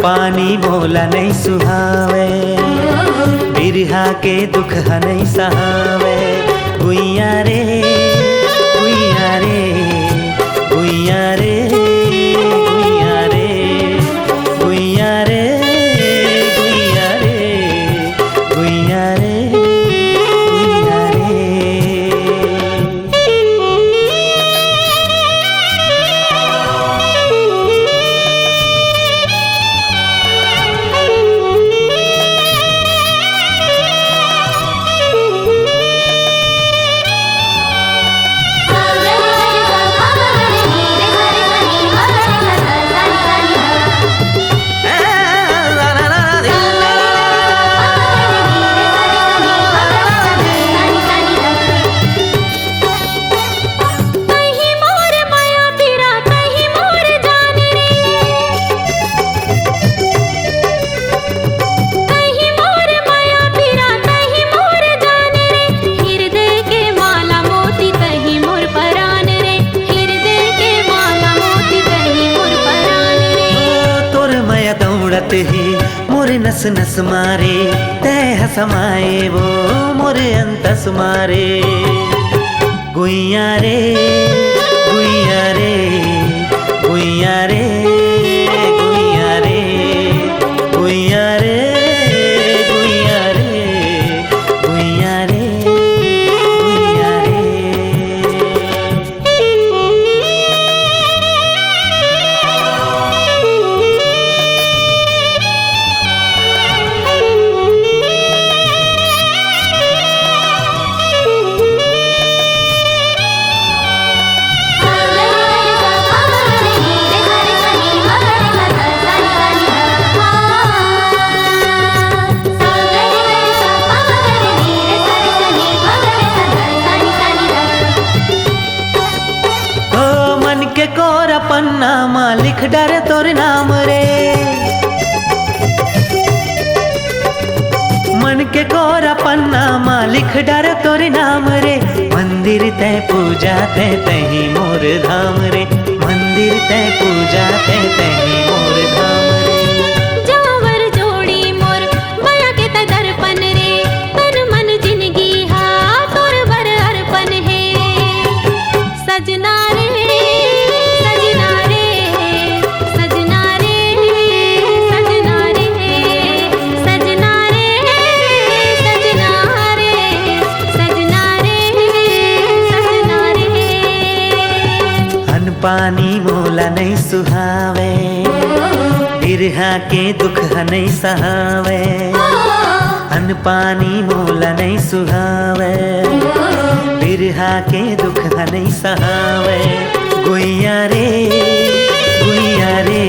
पानी मोला नहीं सुहावे, बिरहा के दुख नहीं सहावे। गुइया रे गुइया रे गुइया रे गुइया रे गुइया रे गुइया रे गुइया रे गुइया रे। ही मोरे नस नस मारे तय समाए वो मोरे अंतस मारे। गुइया रे गुइया रे गुइया रे गुइया रे गुइया रे गुइया रे गुइया रे गुइया रे। के कोरा पन्ना मा लिख डारे तोर नाम रे, मन के कोरा पन्ना मा लिख डारे तोर नाम रे। मंदिर तय पूजा तय तही मोर धाम रे, मंदिर तय पूजा तय तही मोर धाम रे। जावर जोड़ी मोर माया के त दर्पण रे, तन मन जिंदगी हा तोर बर अर्पण है। सजना रे पानी मोला नहीं सुहावे, बिरहा के दुख नहीं सहावे। अन पानी मोला नहीं सुहावे, बिरहा के दुख नहीं सहावे। गुइया रे गुइया रे